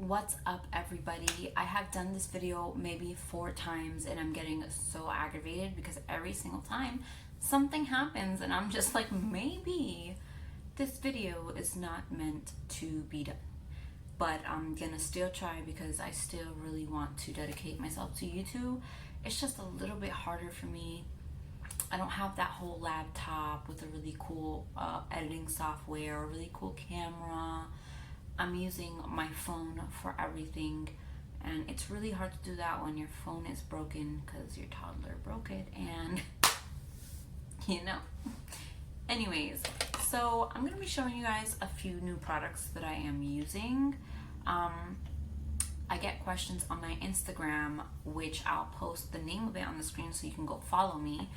What's up, everybody? I have done this video maybe 4 times and I'm getting so aggravated because every single time something happens and I'm just like, maybe this video is not meant to be done. But I'm gonna still try because I still really want to dedicate myself to YouTube. It's just a little bit harder for me. I don't have that whole laptop with a really cool editing software, a really cool camera. I'm using my phone for everything, and it's really hard to do that when your phone is broken because your toddler broke it, and you know. Anyways, so I'm gonna be showing you guys a few new products that I am using. I get questions on my Instagram, which I'll post the name of it on the screen so you can go follow me.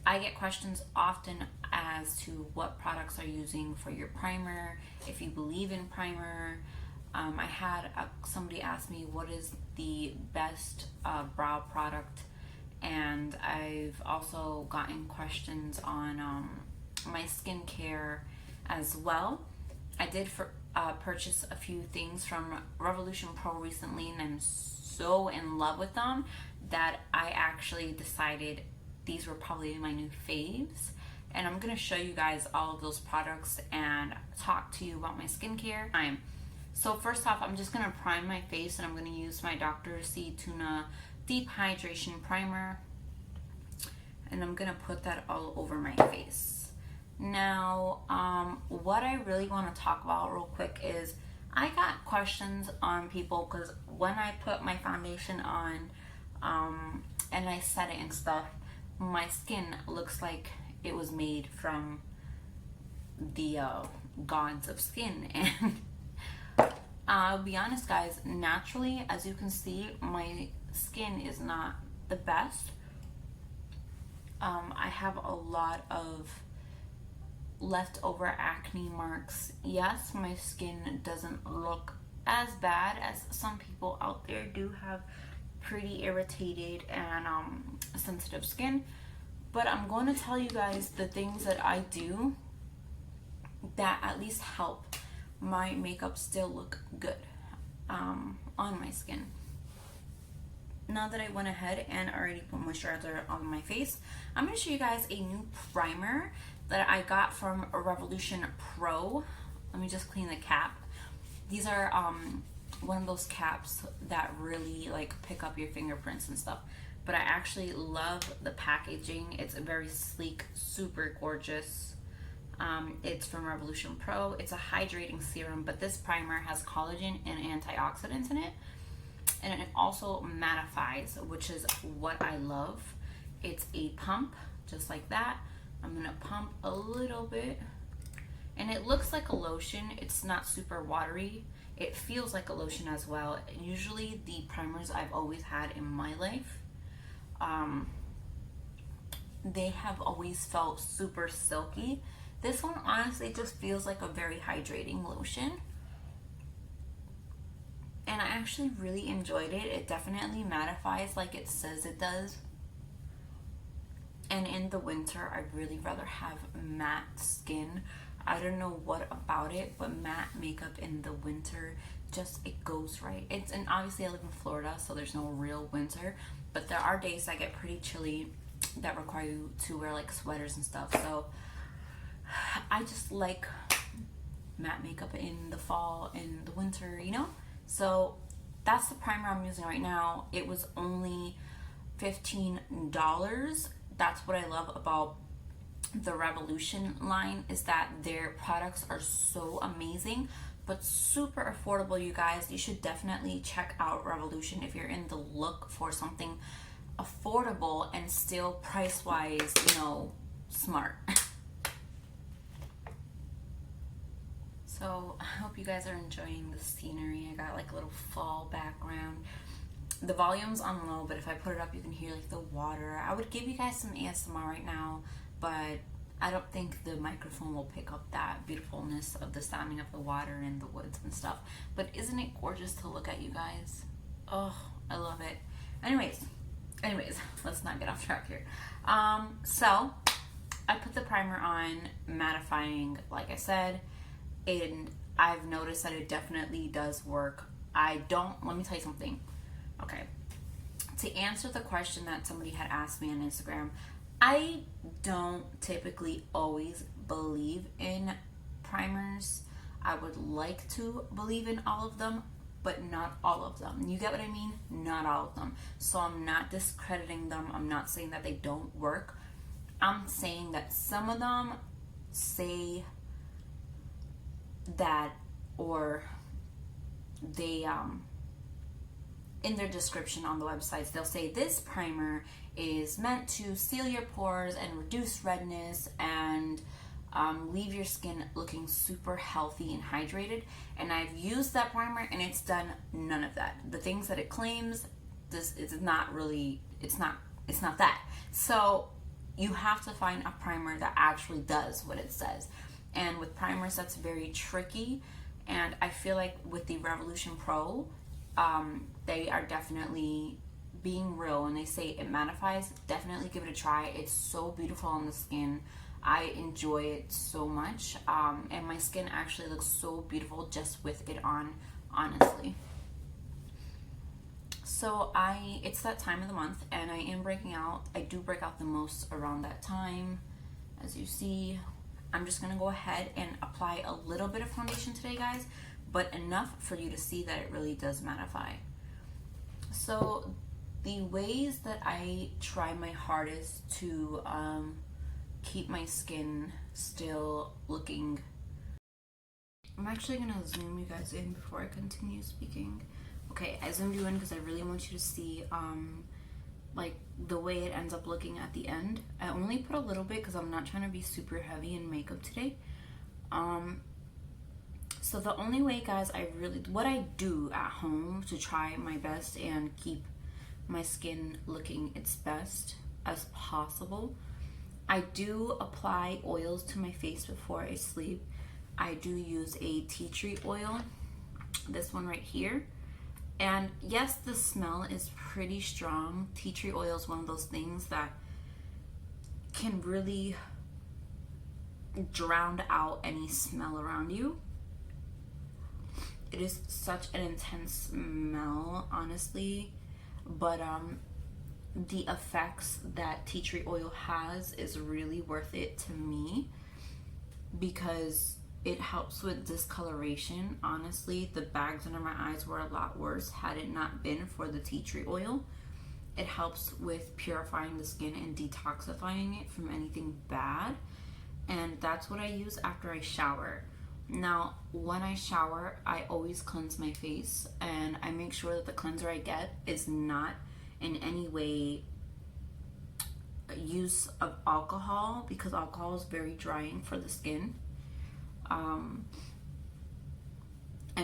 I get questions often as to what products are using for your primer, if you believe in primer. I had somebody ask me what is the best brow product, and I've also gotten questions on my skincare as well. I did purchase a few things from Revolution Pro recently, and I'm so in love with them that I actually decided these were probably my new faves, and I'm gonna show you guys all of those products and talk to you about my skincare. So first off, I'm just gonna prime my face, and I'm gonna use my Dr. C Tuna Deep Hydration Primer, and I'm gonna put that all over my face. Now, what I really want to talk about real quick is I got questions on people because when I put my foundation on and I set it and stuff, my skin looks like it was made from the gods of skin. And I'll be honest, guys, naturally, as you can see, my skin is not the best. I have a lot of leftover acne marks. Yes, my skin doesn't look as bad as some people out there do have pretty irritated and sensitive skin, but I'm going to tell you guys the things that I do that at least help my makeup still look good on my skin. Now that I went ahead and already put moisturizer on my face, I'm going to show you guys a new primer that I got from Revolution Pro. Let me just clean the cap. These are one of those caps that really like pick up your fingerprints and stuff, but I actually love the packaging. It's very sleek, super gorgeous. It's from Revolution Pro. It's a hydrating serum, but this primer has collagen and antioxidants in it, and it also mattifies, which is what I love. It's a pump, just like that. I'm gonna pump a little bit, and it looks like a lotion. It's not super watery. It feels like a lotion as well. Usually the primers I've always had in my life, they have always felt super silky. This one honestly just feels like a very hydrating lotion, and I actually really enjoyed it. It definitely mattifies like it says it does. And in the winter, I'd really rather have matte skin. I don't know what about it, but matte makeup in the winter, just it goes right. And obviously I live in Florida, so there's no real winter, but there are days that get pretty chilly that require you to wear like sweaters and stuff. So I just like matte makeup in the fall and the winter, you know? So that's the primer I'm using right now. It was only $15. That's what I love about the Revolution line, is that their products are so amazing but super affordable. You guys, you should definitely check out Revolution if you're in the look for something affordable and still price wise, you know, smart. So I hope you guys are enjoying the scenery. I got like a little fall background. The volume's on low, but if I put it up, you can hear like the water. I would give you guys some ASMR right now, but I don't think the microphone will pick up that beautifulness of the sounding of the water and the woods and stuff. But isn't it gorgeous to look at, you guys? Oh, I love it. Anyways, let's not get off track here. So I put the primer on, mattifying, like I said, and I've noticed that it definitely does work. let me tell you something. Okay. To answer the question that somebody had asked me on Instagram, I don't typically always believe in primers. I would like to believe in all of them, but not all of them. You get what I mean? Not all of them. So I'm not discrediting them. I'm not saying that they don't work. I'm saying that some of them say that, or they in their description on the websites, they'll say this primer is meant to seal your pores and reduce redness and leave your skin looking super healthy and hydrated. And I've used that primer and it's done none of that. The things that it claims, this is not really, it's not that. So you have to find a primer that actually does what it says. And with primers, that's very tricky. And I feel like with the Revolution Pro, they are definitely being real. When they say it mattifies, definitely give it a try. It's so beautiful on the skin. I enjoy it so much. And my skin actually looks so beautiful just with it on, honestly. So it's that time of the month and I am breaking out. I do break out the most around that time. As you see, I'm just gonna go ahead and apply a little bit of foundation today, guys, but enough for you to see that it really does mattify. So the ways that I try my hardest to keep my skin still looking, I'm actually gonna zoom you guys in before I continue speaking. Okay, I zoomed you in because I really want you to see like the way it ends up looking at the end. I only put a little bit because I'm not trying to be super heavy in makeup today. So the only way, guys, what I do at home to try my best and keep my skin looking its best as possible, I do apply oils to my face before I sleep. I do use a tea tree oil, this one right here. And yes, the smell is pretty strong. Tea tree oil is one of those things that can really drown out any smell around you. It is such an intense smell, honestly, but the effects that tea tree oil has is really worth it to me because it helps with discoloration. Honestly, the bags under my eyes were a lot worse had it not been for the tea tree oil. It helps with purifying the skin and detoxifying it from anything bad. And that's what I use after I shower. Now, when I shower, I always cleanse my face and I make sure that the cleanser I get is not in any way use of alcohol, because alcohol is very drying for the skin. And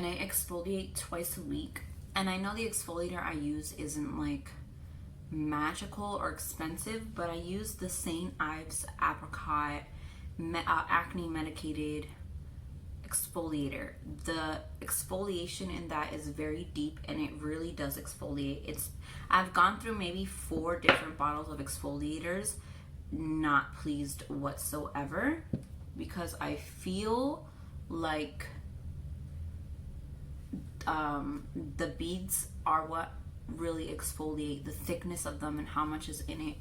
I exfoliate twice a week. And I know the exfoliator I use isn't like magical or expensive, but I use the St. Ives Apricot acne medicated exfoliator. The exfoliation in that is very deep and it really does exfoliate. I've gone through maybe 4 different bottles of exfoliators, not pleased whatsoever, because I feel like the beads are what really exfoliate, the thickness of them and how much is in it.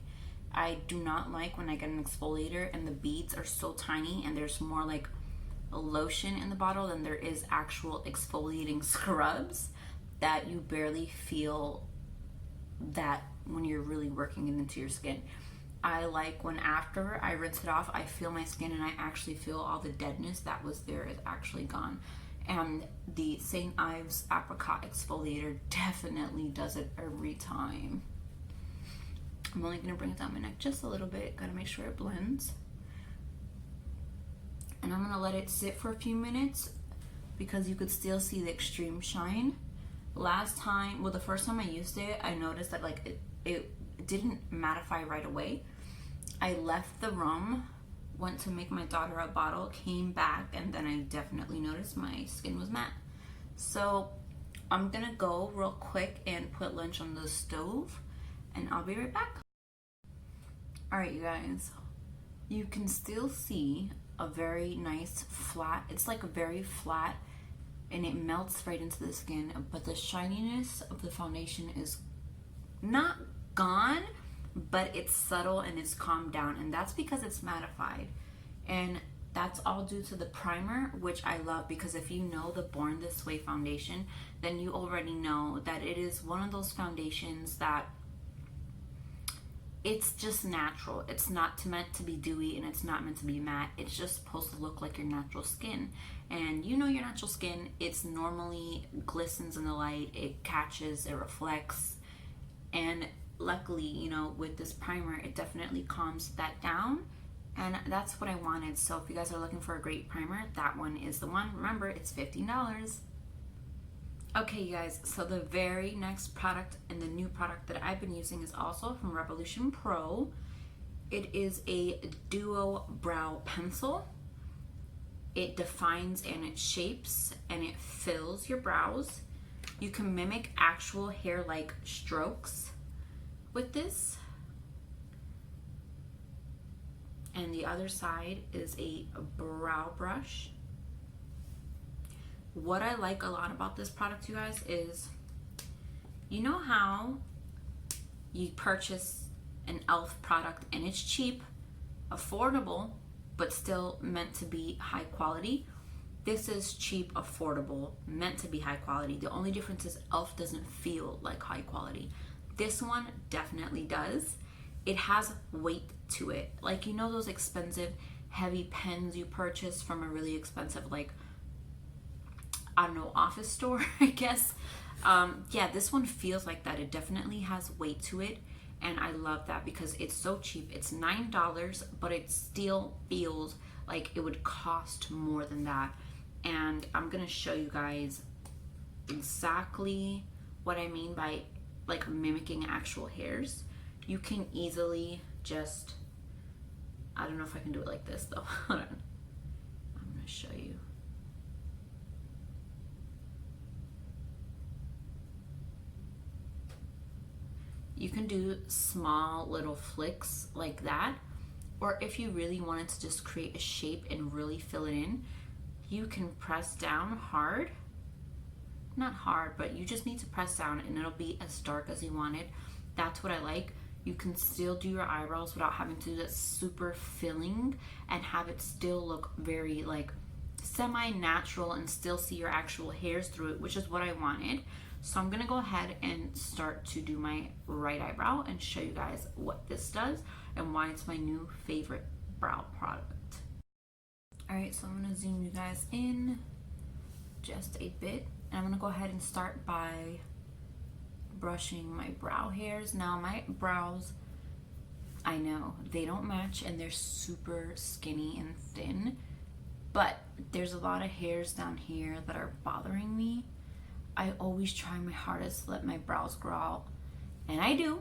I do not like when I get an exfoliator and the beads are so tiny and there's more like a lotion in the bottle than there is actual exfoliating scrubs, that you barely feel that when you're really working it into your skin. I like when after I rinse it off, I feel my skin and I actually feel all the deadness that was there is actually gone. And the St. Ives Apricot exfoliator definitely does it every time. I'm only gonna bring it down my neck just a little bit, gotta make sure it blends. And I'm gonna let it sit for a few minutes because you could still see the extreme shine. The first time I used it, I noticed that like it didn't mattify right away. I left the room, went to make my daughter a bottle, came back, and then I definitely noticed my skin was matte. So I'm gonna go real quick and put lunch on the stove and I'll be right back. All right, you guys, you can still see a very nice flat, it's like a very flat and it melts right into the skin, but the shininess of the foundation is not gone, but it's subtle and it's calmed down, and that's because it's mattified. And that's all due to the primer, which I love, because if you know the Born This Way foundation, then you already know that it is one of those foundations that it's just natural. It's not meant to be dewy, and it's not meant to be matte. It's just supposed to look like your natural skin. And you know your natural skin, it's normally glistens in the light, it catches, it reflects. And luckily, you know, with this primer, it definitely calms that down. And that's what I wanted. So if you guys are looking for a great primer, that one is the one. Remember, it's $15. Okay, you guys, so the very next product and the new product that I've been using is also from Revolution Pro. It is a duo brow pencil. It defines and it shapes and it fills your brows. You can mimic actual hair-like strokes with this. And the other side is a brow brush. What I like a lot about this product, you guys, is, you know how you purchase an e.l.f. product and it's cheap, affordable, but still meant to be high quality? This is cheap, affordable, meant to be high quality. The only difference is e.l.f. doesn't feel like high quality. This one definitely does. It has weight to it. Like, you know those expensive, heavy pens you purchase from a really expensive, like, I don't know, office store, I guess. Yeah, this one feels like that. It definitely has weight to it. And I love that because it's so cheap. It's $9, but it still feels like it would cost more than that. And I'm gonna show you guys exactly what I mean by like mimicking actual hairs. You can easily just, I don't know if I can do it like this though. Hold on. I'm gonna show you. You can do small little flicks like that, or if you really wanted to just create a shape and really fill it in, you can press down hard. Not hard, but you just need to press down and it'll be as dark as you want it. That's what I like. You can still do your eyebrows without having to do that super filling and have it still look very like semi-natural and still see your actual hairs through it, which is what I wanted. So I'm gonna go ahead and start to do my right eyebrow and show you guys what this does and why it's my new favorite brow product. All right, so I'm gonna zoom you guys in just a bit. And I'm gonna go ahead and start by brushing my brow hairs. Now my brows, I know, they don't match and they're super skinny and thin, but there's a lot of hairs down here that are bothering me. I always try my hardest to let my brows grow out, and I do,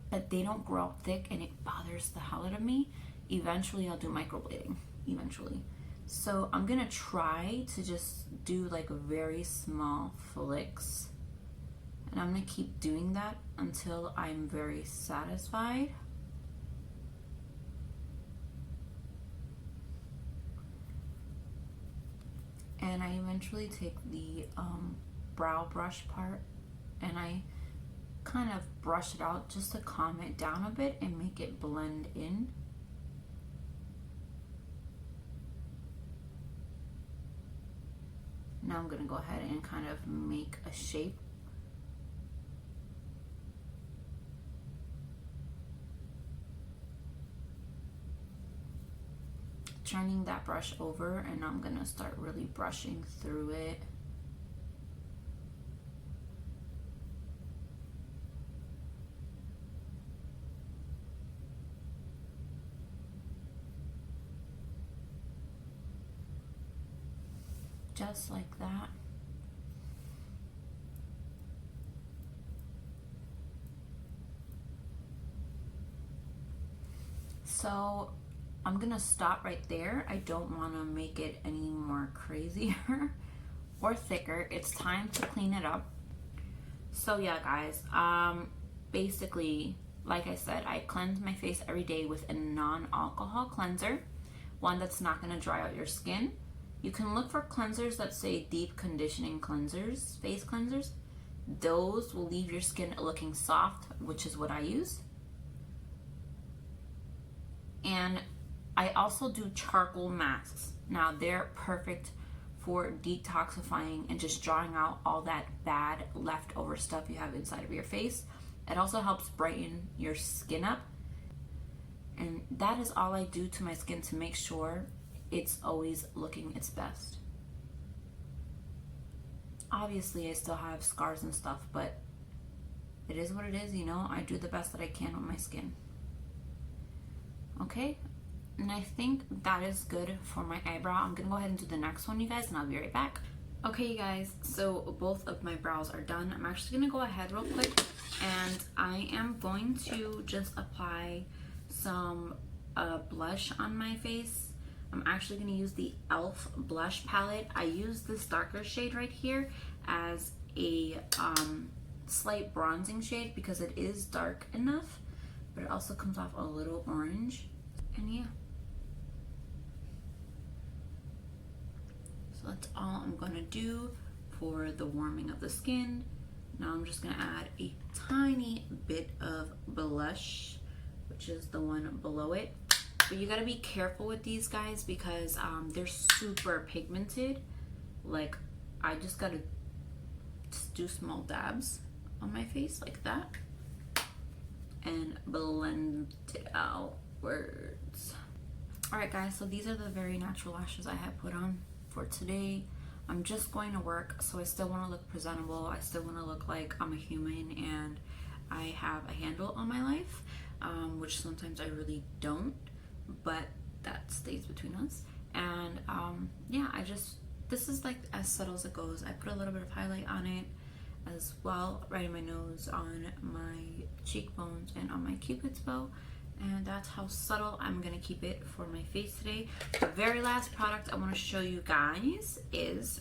but they don't grow out thick and it bothers the hell out of me. Eventually I'll do microblading, eventually. So I'm gonna try to just do like very small flicks, and I'm gonna keep doing that until I'm very satisfied. And I eventually take the brow brush part and I kind of brush it out just to calm it down a bit and make it blend in. Now I'm gonna go ahead and kind of make a shape. Turning that brush over, and I'm gonna start really brushing through it. Just like that. So I'm gonna stop right there. I don't wanna make it any more crazier or thicker. It's time to clean it up. So yeah, guys, basically, like I said, I cleanse my face every day with a non-alcohol cleanser, one that's not gonna dry out your skin. You can look for cleansers that say deep conditioning cleansers, face cleansers. Those will leave your skin looking soft, which is what I use. And I also do charcoal masks. Now they're perfect for detoxifying and just drawing out all that bad leftover stuff you have inside of your face. It also helps brighten your skin up. And that is all I do to my skin to make sure it's always looking its best. Obviously, I still have scars and stuff, but it is what it is, you know? I do the best that I can with my skin. Okay? And I think that is good for my eyebrow. I'm gonna go ahead and do the next one, you guys, and I'll be right back. Okay, you guys, so both of my brows are done. I'm actually gonna go ahead real quick, and I am going to just apply some blush on my face. I'm actually going to use the e.l.f. blush palette. I use this darker shade right here as a slight bronzing shade because it is dark enough, but it also comes off a little orange. And yeah. So that's all I'm going to do for the warming of the skin. Now I'm just going to add a tiny bit of blush, which is the one below it. But you gotta be careful with these, guys, because they're super pigmented. Like, I just gotta do small dabs on my face like that and blend it outwards. Alright, guys, so these are the very natural lashes I have put on for today. I'm just going to work, so I still want to look presentable. I still want to look like I'm a human and I have a handle on my life, which sometimes I really don't. But that stays between us. And yeah, this is like as subtle as it goes. I put a little bit of highlight on it as well, right in my nose, on my cheekbones, and on my cupid's bow. And that's how subtle I'm gonna keep it for my face today. The very last product I want to show you guys is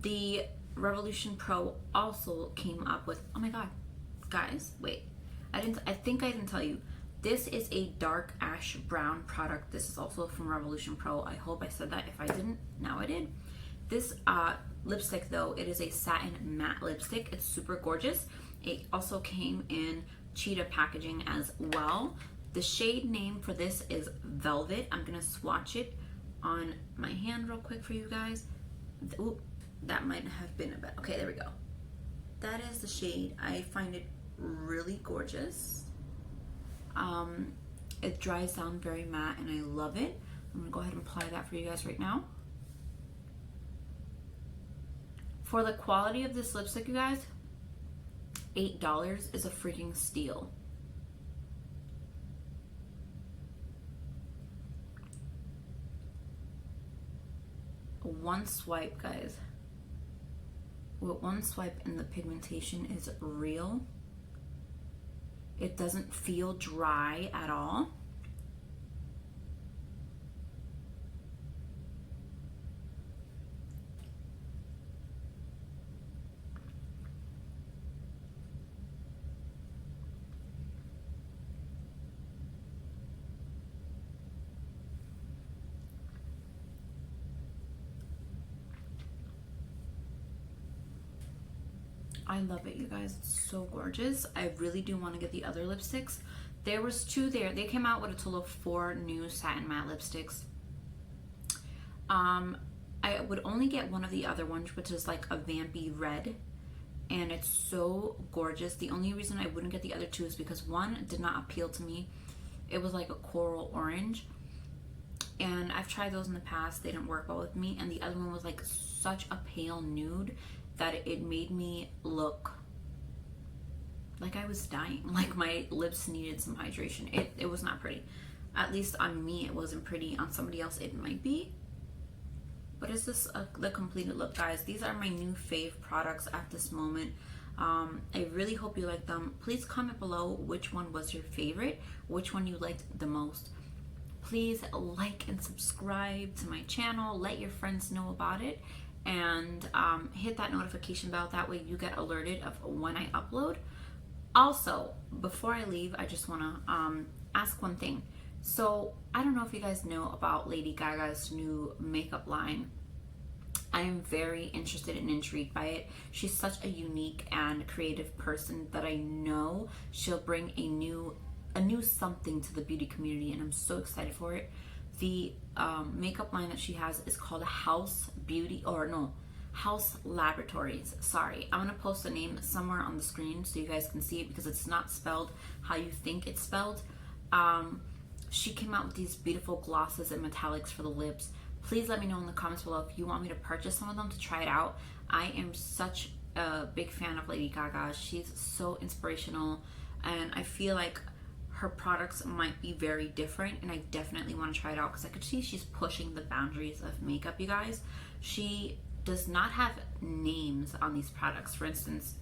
the Revolution Pro also came up with, oh my god, guys, wait, I think I didn't tell you. This is a dark ash brown product. This is also from Revolution Pro. I hope I said that. If I didn't, now I did. This lipstick, though, it is a satin matte lipstick. It's super gorgeous. It also came in cheetah packaging as well. The shade name for this is Velvet. I'm gonna swatch it on my hand real quick for you guys. Ooh, that might have been a bit. Okay, there we go. That is the shade. I find it really gorgeous. It dries down very matte and I love it. I'm gonna go ahead and apply that for you guys right now. For the quality of this lipstick, you guys, $8 is a freaking steal. One swipe, guys. With one swipe and the pigmentation is real. It doesn't feel dry at all. I love it, you guys. It's so gorgeous. I really do want to get the other lipsticks. There was 2 there. They came out with a total of 4 new satin matte lipsticks. I would only get one of the other ones, which is like a vampy red, and it's so gorgeous. The only reason I wouldn't get the other 2 is because one did not appeal to me. It was like a coral orange, and I've tried those in the past. They didn't work well with me. And the other one was like such a pale nude that it made me look like I was dying, like my lips needed some hydration. It was not pretty. At least on me it wasn't pretty. On somebody else it might be. But is this the completed look, guys? These are my new fave products at this moment. I really hope you like them. Please comment below which one was your favorite, which one you liked the most. Please like and subscribe to my channel. Let your friends know about it. And hit that notification bell. That way you get alerted of when I upload. Also, before I leave, I just want to ask one thing. So I don't know if you guys know about Lady Gaga's new makeup line. I am very interested and intrigued by it. She's such a unique and creative person that I know she'll bring a new something to the beauty community, and I'm so excited for it. The makeup line that she has is called House Laboratories. Sorry, I'm gonna post the name somewhere on the screen so you guys can see it, because it's not spelled how you think it's spelled. She came out with these beautiful glosses and metallics for the lips. Please let me know in the comments below if you want me to purchase some of them to try it out. I am such a big fan of Lady Gaga. She's so inspirational, and I feel like her products might be very different, and I definitely want to try it out because I could see she's pushing the boundaries of makeup, you guys. She does not have names on these products. For instance,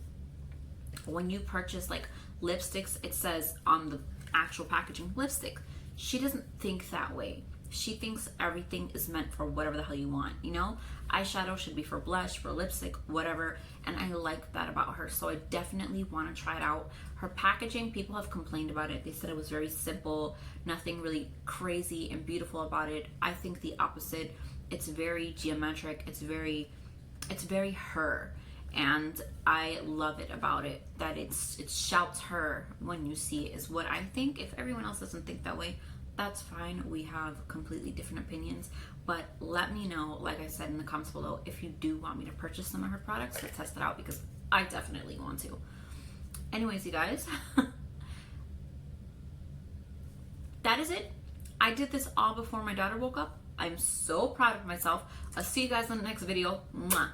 when you purchase like lipsticks, it says on the actual packaging lipstick. She doesn't think that way. She thinks everything is meant for whatever the hell you want, you know? Eyeshadow should be for blush, for lipstick, whatever, and I like that about her, so I definitely want to try it out. Her packaging, people have complained about it. They said it was very simple, nothing really crazy and beautiful about it. I think the opposite. It's very geometric, it's very her, and I love it about it, that it shouts her when you see it, is what I think. If everyone else doesn't think that way, that's fine. We have completely different opinions, but let me know, like I said, in the comments below, if you do want me to purchase some of her products to test it out, because I definitely want to. Anyways, you guys, that is it. I did this all before my daughter woke up. I'm so proud of myself. I'll see you guys in the next video. Mwah.